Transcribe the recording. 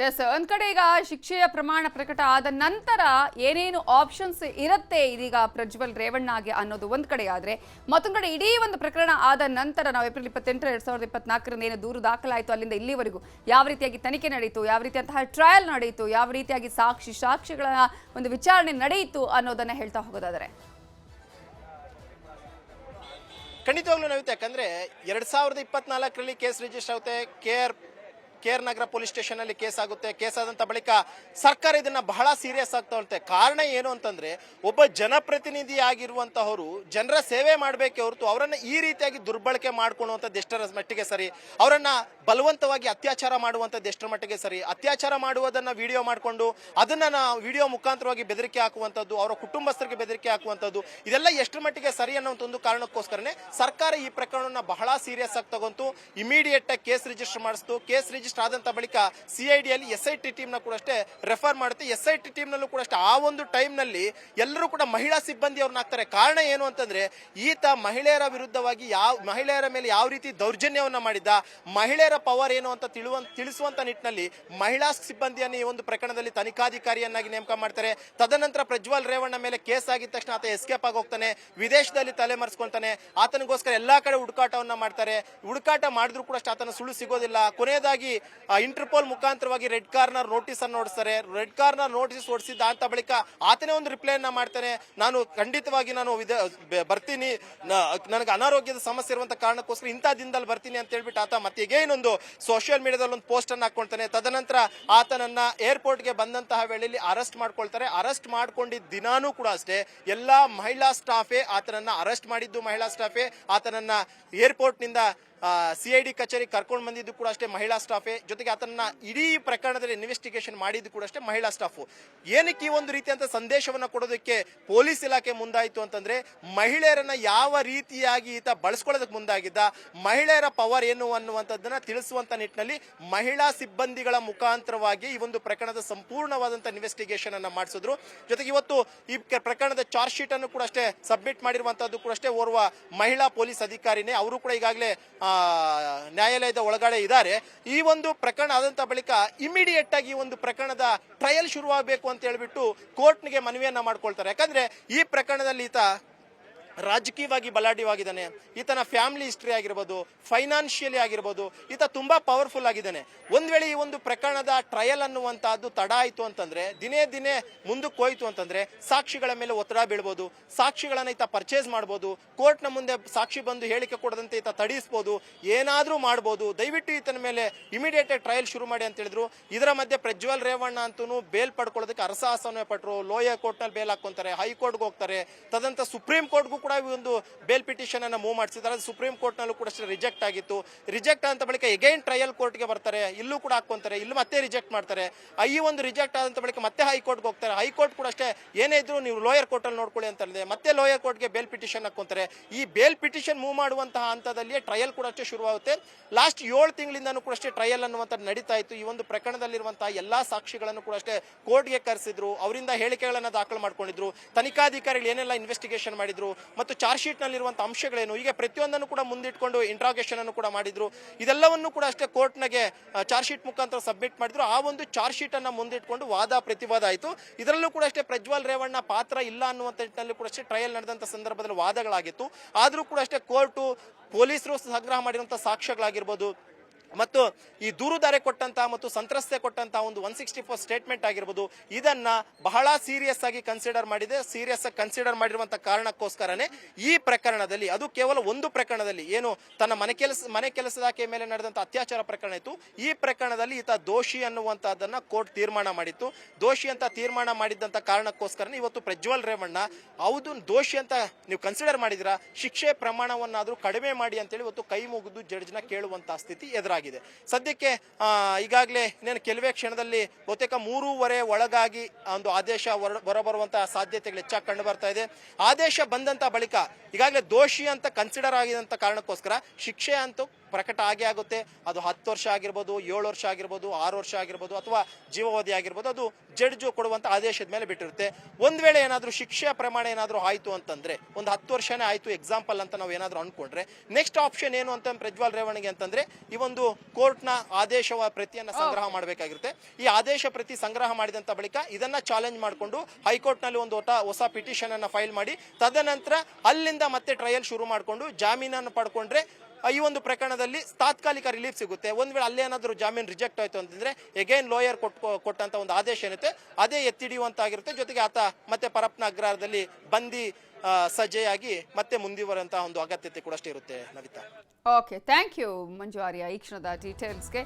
S ಒಂದ್ ಕಡೆ ಈಗ ಶಿಕ್ಷೆಯ ಪ್ರಮಾಣ ಪ್ರಕಟ ಆದ ನಂತರ ಏನೇನು ಆಪ್ಷನ್ಸ್ ಇರುತ್ತೆ ಇದೀಗ ಪ್ರಜ್ವಲ್ ರೇವಣ್ಣಗೆ ಅನ್ನೋದು ಒಂದ್ ಕಡೆ ಆದ್ರೆ ಮತ್ತೊಂದ್ ಕಡೆ ಇಡೀ ಒಂದು ಪ್ರಕರಣ ಆದ ನಂತರ ನಾವು ಏಪ್ರಿಲ್ 28 2024 ಏನು ದೂರು ದಾಖಲಾಯಿತು ಅಲ್ಲಿಂದ ಇಲ್ಲಿವರೆಗೂ ಯಾವ ರೀತಿಯಾಗಿ ತನಿಖೆ ನಡೆಯಿತು, ಯಾವ ರೀತಿಯಂತಹ ಟ್ರಯಲ್ ನಡೆಯಿತು, ಯಾವ ರೀತಿಯಾಗಿ ಸಾಕ್ಷಿಗಳ ಒಂದು ವಿಚಾರಣೆ ನಡೆಯಿತು ಅನ್ನೋದನ್ನ ಹೇಳ್ತಾ ಹೋಗೋದಾದ್ರೆ ಖಂಡಿತವಾಗ್ಲೂ ನವೀತ್, ಯಾಕಂದ್ರೆ 2024 ಕೇಸ್ ರಿಜಿಸ್ಟರ್ ಆಗುತ್ತೆ. KR ನಗರ ಪೊಲೀಸ್ ಸ್ಟೇಷನ್ ಅಲ್ಲಿ ಕೇಸ್ ಆಗುತ್ತೆ. ಕೇಸ್ ಆದಂತ ಬಳಿಕ ಸರ್ಕಾರ ಇದನ್ನ ಬಹಳ ಸೀರಿಯಸ್ ಆಗ್ತಾ ಹೊರತೆ. ಕಾರಣ ಏನು ಅಂತಂದ್ರೆ, ಒಬ್ಬ ಜನಪ್ರತಿನಿಧಿ ಆಗಿರುವಂತಹವರು ಜನರ ಸೇವೆ ಮಾಡಬೇಕೆ ಹೊರತು ಅವರನ್ನ ಈ ರೀತಿಯಾಗಿ ದುರ್ಬಳಕೆ ಮಾಡ್ಕೊಳ್ಳುವಂಥದ್ದು ಎಷ್ಟರ ಮಟ್ಟಿಗೆ ಸರಿ, ಅವರನ್ನ ಬಲವಂತವಾಗಿ ಅತ್ಯಾಚಾರ ಮಾಡುವಂಥದ್ದು ಎಷ್ಟರ ಮಟ್ಟಿಗೆ ಸರಿ, ಅತ್ಯಾಚಾರ ಮಾಡುವುದನ್ನ ವಿಡಿಯೋ ಮಾಡಿಕೊಂಡು ಅದನ್ನ ವಿಡಿಯೋ ಮುಖಾಂತರವಾಗಿ ಬೆದರಿಕೆ ಹಾಕುವಂಥದ್ದು, ಅವರ ಕುಟುಂಬಸ್ಥರಿಗೆ ಬೆದರಿಕೆ ಹಾಕುವಂಥದ್ದು, ಇದೆಲ್ಲ ಎಷ್ಟರ ಮಟ್ಟಿಗೆ ಸರಿ ಅನ್ನೋ ಒಂದು ಕಾರಣಕ್ಕೋಸ್ಕರನೇ ಸರ್ಕಾರ ಈ ಪ್ರಕರಣವನ್ನ ಬಹಳ ಸೀರಿಯಸ್ ಆಗಿ ತಗೊಂತು. ಇಮಿಡಿಯೇಟ್ ಆಗಿ ಕೇಸ್ ರಿಜಿಸ್ಟರ್ ಮಾಡಿಸ್ತು. ಕೇಸ್ ರಿಜಿಸ್ಟರ್ ಆದಂತ ಬಳಿಕ CID ಅಲ್ಲಿ SIT ಟೀಮ್ ನ ಕೂಡ ಅಷ್ಟೇ ರೆಫರ್ ಮಾಡುತ್ತೆ. SIT ಟೀಮ್ ನಲ್ಲೂ ಕೂಡ ಅಷ್ಟೇ ಆ ಒಂದು ಟೈಮ್ ನಲ್ಲಿ ಎಲ್ಲರೂ ಕೂಡ ಮಹಿಳಾ ಸಿಬ್ಬಂದಿ ಅವ್ರನ್ನ ಹಾಕ್ತಾರೆ. ಕಾರಣ ಏನು ಅಂತಂದ್ರೆ, ಈತ ಮಹಿಳೆಯರ ವಿರುದ್ಧವಾಗಿ ಮಹಿಳೆಯರ ಮೇಲೆ ಯಾವ ರೀತಿ ದೌರ್ಜನ್ಯವನ್ನ ಮಾಡಿದ್ದ, ಮಹಿಳೆಯರ ಪವರ್ ಏನು ಅಂತ ತಿಳಿಸುವಂತ ನಿಟ್ಟಿನಲ್ಲಿ ಮಹಿಳಾ ಸಿಬ್ಬಂದಿಯನ್ನು ಈ ಒಂದು ಪ್ರಕರಣದಲ್ಲಿ ತನಿಖಾಧಿಕಾರಿಯನ್ನಾಗಿ ನೇಮಕ ಮಾಡ್ತಾರೆ. ತದನಂತರ ಪ್ರಜ್ವಲ್ ರೇವಣ್ಣ ಮೇಲೆ ಕೇಸ್ ಆಗಿದ ತಕ್ಷಣ ಆತ ಎಸ್ಕೇಪ್ ಆಗಿ ಹೋಗ್ತಾನೆ, ವಿದೇಶದಲ್ಲಿ ತಲೆಮರೆಸ್ಕೊಳ್ತಾನೆ. ಆತನಿಗೋಸ್ಕರ ಎಲ್ಲಾ ಕಡೆ ಹುಡುಕಾಟವನ್ನ ಮಾಡ್ತಾರೆ. ಹುಡುಕಾಟ ಮಾಡಿದ್ರು ಕೂಡ ಆತನ ಸುಳ್ಳು ಸಿಗೋದಿಲ್ಲ. ಕೊನೆಯದಾಗಿ ಇಂಟರ್ಪೋಲ್ ಮುಖಾಂತರವಾಗಿ ರೆಡ್ ಕಾರ್ನರ್ ನೋಟಿಸ್ ಅನ್ನು ಓಡಿಸ್ತಾರೆ. ರೆಡ್ ಕಾರ್ನರ್ ನೋಟಿಸ್ ಓಡಿಸಿದ್ದ ಅಂತ ಬಳಿಕ ಆತನೇ ಒಂದು ರಿಪ್ಲೈಯನ್ನ ಮಾಡ್ತಾನೆ. ನಾನು ಖಂಡಿತವಾಗಿ ಬರ್ತೀನಿ, ನನಗೆ ಅನಾರೋಗ್ಯದ ಸಮಸ್ಯೆ ಇರುವಂತ ಕಾರಣಕ್ಕೋಸ್ಕರ ಇಂಥ ದಿನದಲ್ಲಿ ಬರ್ತೀನಿ ಅಂತ ಹೇಳ್ಬಿಟ್ಟು ಆತ ಮತ್ತೆ ಇನ್ನೊಂದು ಸೋಷಿಯಲ್ ಮೀಡಿಯಾದಲ್ಲಿ ಒಂದು ಪೋಸ್ಟ್ ಅನ್ನು ಹಾಕೊಳ್ತಾನೆ. ತದನಂತರ ಆತನನ್ನ ಏರ್ಪೋರ್ಟ್ಗೆ ಬಂದಂತಹ ವೇಳೆಯಲ್ಲಿ ಅರೆಸ್ಟ್ ಮಾಡ್ಕೊಳ್ತಾರೆ. ಅರೆಸ್ಟ್ ಮಾಡ್ಕೊಂಡಿದ್ದ ದಿನಾನೂ ಕೂಡ ಅಷ್ಟೇ ಎಲ್ಲಾ ಮಹಿಳಾ ಸ್ಟಾಫೇ ಆತನನ್ನ ಅರೆಸ್ಟ್ ಮಾಡಿದ್ದು, ಮಹಿಳಾ ಸ್ಟಾಫೇ ಆತನನ್ನ ಏರ್ಪೋರ್ಟ್ ನಿಂದ CID ಕಚೇರಿ ಕರ್ಕೊಂಡು ಬಂದಿದ್ದು ಕೂಡ ಅಷ್ಟೇ ಮಹಿಳಾ ಸ್ಟಾಫೇ. ಜೊತೆಗೆ ಆತನ ಇಡೀ ಪ್ರಕರಣದಲ್ಲಿ ಇನ್ವೆಸ್ಟಿಗೇಷನ್ ಮಾಡಿದ್ದು ಕೂಡ ಅಷ್ಟೇ ಮಹಿಳಾ ಸ್ಟಾಫ್. ಏನಕ್ಕೆ ಈ ಒಂದು ರೀತಿಯಂತ ಸಂದೇಶವನ್ನ ಕೊಡೋದಕ್ಕೆ ಪೊಲೀಸ್ ಇಲಾಖೆ ಮುಂದಾಯಿತು ಅಂತಂದ್ರೆ, ಮಹಿಳೆಯರನ್ನ ಯಾವ ರೀತಿಯಾಗಿ ಈತ ಬಳಸ್ಕೊಳ್ಳೋದಕ್ಕೆ ಮುಂದಾಗಿದ್ದ, ಮಹಿಳೆಯರ ಪವರ್ ಏನು ಅನ್ನುವಂಥದ್ದನ್ನ ತಿಳಿಸುವಂತ ನಿಟ್ಟಿನಲ್ಲಿ ಮಹಿಳಾ ಸಿಬ್ಬಂದಿಗಳ ಮುಖಾಂತರವಾಗಿ ಈ ಒಂದು ಪ್ರಕರಣದ ಸಂಪೂರ್ಣವಾದಂತಹ ಇನ್ವೆಸ್ಟಿಗೇಷನ್ ಅನ್ನ ಮಾಡಿಸಿದ್ರು. ಜೊತೆಗೆ ಇವತ್ತು ಈ ಪ್ರಕರಣದ ಚಾರ್ಜ್ ಶೀಟ್ ಅನ್ನು ಕೂಡ ಅಷ್ಟೇ ಸಬ್ಮಿಟ್ ಮಾಡಿರುವಂತದ್ದು ಕೂಡ ಅಷ್ಟೇ ಓರ್ವ ಮಹಿಳಾ ಪೊಲೀಸ್ ಅಧಿಕಾರಿನೇ. ಅವರು ಕೂಡ ಈಗಾಗಲೇ ನ್ಯಾಯಾಲಯದ ಒಳಗಡೆ ಇದ್ದಾರೆ. ಈ ಒಂದು ಪ್ರಕರಣ ಆದಂತ ಬಳಿಕ ಇಮಿಡಿಯೇಟ್ ಆಗಿ ಈ ಒಂದು ಪ್ರಕರಣದ ಟ್ರಯಲ್ ಶುರುವಾಗಬೇಕು ಅಂತ ಹೇಳ್ಬಿಟ್ಟು ಕೋರ್ಟ್ಗೆ ಮನವಿಯನ್ನ ಮಾಡ್ಕೊಳ್ತಾರೆ. ಯಾಕಂದ್ರೆ ಈ ಪ್ರಕರಣದಲ್ಲಿ ಈತ ರಾಜಕೀಯವಾಗಿ ಬಲಾಢ್ಯವಾಗಿದ್ದಾನೆ. ಈತನ ಫ್ಯಾಮಿಲಿ ಹಿಸ್ಟ್ರಿ ಆಗಿರ್ಬೋದು, ಫೈನಾನ್ಷಿಯಲಿ ಆಗಿರ್ಬೋದು, ಈತ ತುಂಬಾ ಪವರ್ಫುಲ್ ಆಗಿದ್ದಾನೆ. ಒಂದ್ ವೇಳೆ ಈ ಒಂದು ಪ್ರಕರಣದ ಟ್ರಯಲ್ ಅನ್ನುವಂತಹದ್ದು ತಡ ಆಯ್ತು ಅಂತಂದ್ರೆ, ದಿನೇ ದಿನೇ ಮುಂದಕ್ಕೆ ಹೋಯ್ತು ಅಂತಂದ್ರೆ ಸಾಕ್ಷಿಗಳ ಮೇಲೆ ಒತ್ತಡ ಬೀಳ್ಬೋದು, ಸಾಕ್ಷಿಗಳನ್ನ ಈತ ಪರ್ಚೇಸ್ ಮಾಡ್ಬೋದು, ಕೋರ್ಟ್ನ ಮುಂದೆ ಸಾಕ್ಷಿ ಬಂದು ಹೇಳಿಕೆ ಕೊಡದಂತೆ ಈತ ತಡಿಸ್ಬೋದು, ಏನಾದ್ರೂ ಮಾಡ್ಬೋದು. ದಯವಿಟ್ಟು ಈತನ ಮೇಲೆ ಇಮಿಡಿಯೇಟ್ ಟ್ರಯಲ್ ಶುರು ಮಾಡಿ ಅಂತ ಹೇಳಿದ್ರು. ಇದರ ಮಧ್ಯೆ ಪ್ರಜ್ವಲ್ ರೇವಣ್ಣ ಅಂತೂ ಬೇಲ್ ಪಡ್ಕೊಳ್ಳೋದಕ್ಕೆ ಅರಸಾಹಸವನ್ನೇ ಪಟ್ಟರು. ಲೋಯರ್ ಕೋರ್ಟ್ ನಲ್ಲಿ ಬೇಲ್ ಹಾಕೊಂತಾರೆ, ಹೈಕೋರ್ಟ್ಗೆ ಹೋಗ್ತಾರೆ, ತದಂತ ಸುಪ್ರೀಂ ಕೋರ್ಟ್ಗೂ ಕೂಡ ಒಂದು ಬೇಲ್ ಪಿಟಿಷನ್ ಅನ್ನ ಮೂವ್ ಮಾಡಿಸಿದ್ದಾರೆ. ಸುಪ್ರೀಂ ಕೋರ್ಟ್ ನಲ್ಲೂ ಕೂಡ ರಿಜೆಕ್ಟ್ ಆಗಿತ್ತು. ರಿಜೆಕ್ಟ್ ಅಂತ ಬಳಿಕ ಎಗೈನ್ ಟ್ರಯಲ್ ಕೋರ್ಟ್ಗೆ ಬರ್ತಾರೆ, ಇಲ್ಲೂ ಕೂಡ ಹಾಕೊಂತಾರೆ, ಇಲ್ಲೂ ಮತ್ತೆ ರಿಜೆಕ್ಟ್ ಮಾಡ್ತಾರೆ. ಈ ಒಂದು ರಿಜೆಕ್ಟ್ ಆದಂತ ಬಳಿಕ ಮತ್ತೆ ಹೈಕೋರ್ಟ್ಗೆ ಹೋಗ್ತಾರೆ. ಹೈಕೋರ್ಟ್ ಕೂಡ ಅಷ್ಟೇ ಏನೇ ಇದ್ರು ನೀವು ಲೋಯರ್ ಕೋರ್ಟ್ ಅಲ್ಲಿ ನೋಡ್ಕೊಳ್ಳಿ ಅಂತ ಹೇಳಿದೆ. ಮತ್ತೆ ಲೋಯರ್ ಕೋರ್ಟ್ಗೆ ಬೇಲ್ ಪಿಟಿಷನ್ ಹಾಕೊಂತಾರೆ. ಈ ಬೇಲ್ ಪಿಟಿಷನ್ ಮೂವ್ ಮಾಡುವಂತಹ ಹಂತದಲ್ಲಿಯೇ ಟ್ರಯಲ್ ಕೂಡ ಅಷ್ಟೇ ಶುರುವಾಗುತ್ತೆ. ಲಾಸ್ಟ್ 7 ತಿಂಗಳಿಂದನೂ ಕೂಡ ಅಷ್ಟೇ ಟ್ರಯಲ್ ಅನ್ನುವಂಥದ್ದು ನಡೀತಾ ಇತ್ತು. ಈ ಒಂದು ಪ್ರಕರಣದಲ್ಲಿರುವಂತಹ ಎಲ್ಲಾ ಸಾಕ್ಷಿಗಳನ್ನು ಕೂಡ ಅಷ್ಟೇ ಕೋರ್ಟ್ಗೆ ಕರೆಸಿದ್ರು, ಅವರಿಂದ ಹೇಳಿಕೆಗಳನ್ನ ದಾಖಲು ಮಾಡ್ಕೊಂಡಿದ್ರು, ತನಿಖಾಧಿಕಾರಿಗಳು ಏನೆಲ್ಲ ಇನ್ವೆಸ್ಟಿಗೇಷನ್ ಮಾಡಿದ್ರು ಮತ್ತು ಚಾರ್ಜ್ ಶೀಟ್ ನಲ್ಲಿರುವಂತಹ ಅಂಶಗಳೇನು, ಈಗ ಪ್ರತಿಯೊಂದನ್ನು ಕೂಡ ಮುಂದಿಟ್ಕೊಂಡು ಇಂಟ್ರಾಗೇಷನ್ ಅನ್ನು ಕೂಡ ಮಾಡಿದ್ರು. ಇದೆಲ್ಲವನ್ನು ಕೂಡ ಅಷ್ಟೇ ಕೋರ್ಟ್ನಾಗೆ ಚಾರ್ಜ್ ಶೀಟ್ ಮುಖಾಂತರ ಸಬ್ಮಿಟ್ ಮಾಡಿದ್ರು. ಆ ಒಂದು ಚಾರ್ಜ್ ಶೀಟ್ ಅನ್ನ ಮುಂದಿಟ್ಕೊಂಡು ವಾದ ಪ್ರತಿವಾದ ಆಯಿತು. ಇದರಲ್ಲೂ ಕೂಡ ಅಷ್ಟೇ ಪ್ರಜ್ವಲ್ ರೇವಣ್ಣ ಪಾತ್ರ ಇಲ್ಲ ಅನ್ನುವಂಥ ನಿಟ್ಟಿನಲ್ಲಿ ಕೂಡ ಅಷ್ಟೇ ಟ್ರಯಲ್ ನಡೆದಂತ ಸಂದರ್ಭದಲ್ಲಿ ವಾದಗಳಾಗಿತ್ತು. ಆದ್ರೂ ಕೂಡ ಅಷ್ಟೇ ಕೋರ್ಟು ಪೊಲೀಸರು ಸಂಗ್ರಹ ಮಾಡಿರುವಂತಹ ಸಾಕ್ಷ್ಯಗಳಾಗಿರ್ಬೋದು ಮತ್ತು ಈ ದೂರುದಾರೆ ಕೊಟ್ಟಂತಹ ಮತ್ತು ಸಂತ್ರಸ್ತೆ ಕೊಟ್ಟಂತಹ ಒಂದು 164 ಸ್ಟೇಟ್ಮೆಂಟ್ ಆಗಿರ್ಬೋದು, ಇದನ್ನ ಬಹಳ ಸೀರಿಯಸ್ ಆಗಿ ಕನ್ಸಿಡರ್ ಮಾಡಿರುವಂತಹ ಕಾರಣಕ್ಕೋಸ್ಕರನೇ ಈ ಪ್ರಕರಣದಲ್ಲಿ, ಅದು ಕೇವಲ ಒಂದು ಪ್ರಕರಣದಲ್ಲಿ ಏನು ತನ್ನ ಮನೆ ಕೆಲಸದಾಕೆ ಮೇಲೆ ನಡೆದಂತ ಅತ್ಯಾಚಾರ ಪ್ರಕರಣ ಇತ್ತು, ಈ ಪ್ರಕರಣದಲ್ಲಿ ಈತ ದೋಷಿ ಅನ್ನುವಂತಹದನ್ನ ಕೋರ್ಟ್ ತೀರ್ಮಾನ ಮಾಡಿತ್ತು. ದೋಷಿ ಅಂತ ತೀರ್ಮಾನ ಮಾಡಿದಂತ ಕಾರಣಕ್ಕೋಸ್ಕರ ಇವತ್ತು ಪ್ರಜ್ವಲ್ ರೇವಣ್ಣ ಹೌದು ದೋಷಿ ಅಂತ ನೀವು ಕನ್ಸಿಡರ್ ಮಾಡಿದಿರಾ, ಶಿಕ್ಷೆ ಪ್ರಮಾಣವನ್ನಾದ್ರೂ ಕಡಿಮೆ ಮಾಡಿ ಅಂತೇಳಿ ಇವತ್ತು ಕೈ ಮುಗಿದು ಜಡ್ಜ್ನ ಕೇಳುವಂತಹ ಸ್ಥಿತಿ ಎದುರಾಗಿದೆ. ಸದ್ಯಕ್ಕೆ ಈಗಾಗಲೇ ಕೆಲವೇ ಕ್ಷಣದಲ್ಲಿ ಬಹುತೇಕ 3:30 ಒಳಗಾಗಿ ಒಂದು ಆದೇಶ ಹೊರಬರುವಂತಹ ಸಾಧ್ಯತೆಗಳು ಹೆಚ್ಚಾಗಿ ಕಂಡು ಬರ್ತಾ ಇದೆ. ಆದೇಶ ಬಂದಂತ ಬಳಿಕ ಈಗಾಗಲೇ ದೋಷಿ ಅಂತ ಕನ್ಸಿಡರ್ ಆಗಿದಂತ ಕಾರಣಕ್ಕೋಸ್ಕರ ಶಿಕ್ಷೆ ಅಂತೂ ಪ್ರಕಟ ಆಗೇ ಆಗುತ್ತೆ. ಅದು 10 ವರ್ಷ ಆಗಿರ್ಬೋದು, 7 ವರ್ಷ ಆಗಿರ್ಬೋದು, 6 ವರ್ಷ ಆಗಿರ್ಬೋದು, ಅಥವಾ ಜೀವಾವಧಿ ಆಗಿರ್ಬೋದು. ಅದು ಜಡ್ಜು ಕೊಡುವಂತ ಆದೇಶದ ಮೇಲೆ ಬಿಟ್ಟಿರುತ್ತೆ. ಒಂದ್ ವೇಳೆ ಏನಾದ್ರೂ ಶಿಕ್ಷೆಯ ಪ್ರಮಾಣ ಏನಾದ್ರೂ ಆಯ್ತು ಅಂತಂದ್ರೆ, ಒಂದು 10 ವರ್ಷನೇ ಆಯ್ತು ಎಕ್ಸಾಂಪಲ್ ಅಂತ ನಾವು ಏನಾದ್ರೂ ಅನ್ಕೊಂಡ್ರೆ, ನೆಕ್ಸ್ಟ್ ಆಪ್ಷನ್ ಏನು ಅಂತ ಪ್ರಜ್ವಲ್ ರೇವಣ್ಣಗೆ ಅಂತಂದ್ರೆ, ಈ ಒಂದು ಕೋರ್ಟ್ನ ಆದೇಶವ ಪ್ರತಿಯನ್ನ ಸಂಗ್ರಹ ಮಾಡಬೇಕಾಗಿರುತ್ತೆ. ಈ ಆದೇಶ ಪ್ರತಿ ಸಂಗ್ರಹ ಮಾಡಿದಂತ ಬಳಿಕ ಇದನ್ನ ಚಾಲೆಂಜ್ ಮಾಡಿಕೊಂಡು ಹೈಕೋರ್ಟ್ ನಲ್ಲಿ ಒಂದು ಹೊಸ ಪಿಟಿಷನ್ ಅನ್ನ ಫೈಲ್ ಮಾಡಿ, ತದನಂತರ ಅಲ್ಲಿಂದ ಮತ್ತೆ ಟ್ರಯಲ್ ಶುರು ಮಾಡಿಕೊಂಡು ಜಾಮೀನನ್ನು ಪಡ್ಕೊಂಡ್ರೆ ಈ ಒಂದು ಪ್ರಕರಣದಲ್ಲಿ ತಾತ್ಕಾಲಿಕ ರಿಲೀಫ್ ಸಿಗುತ್ತೆ. ಒಂದ್ ವೇಳೆ ಅಲ್ಲೇನಾದ್ರೂ ಜಾಮೀನು ರಿಜೆಕ್ಟ್ ಆಯ್ತು ಅಂತಂದ್ರೆ ಎಗೈನ್ ಲಾಯರ್ ಕೊಟ್ಟಂತ ಒಂದು ಆದೇಶ ಏನಿರುತ್ತೆ ಅದೇ ಎತ್ತಿಡಿಯುವಂತಾಗಿರುತ್ತೆ. ಜೊತೆಗೆ ಆತ ಮತ್ತೆ ಪರಪ್ಪನ ಅಗ್ರಹಾರದಲ್ಲಿ ಬಂದಿ ಸಜ್ಜೆಯಾಗಿ ಮತ್ತೆ ಮುಂದುವರಂತಹ ಒಂದು ಅಗತ್ಯತೆ ಕೂಡ ಅಷ್ಟೇ ಇರುತ್ತೆ. ನವಿತಾ, ಓಕೆ, ಥ್ಯಾಂಕ್ ಯು ಮಂಜು ಆರ್ಯ ಈ ಕ್ಷಣದ ಡೀಟೇಲ್ಸ್ಗೆ.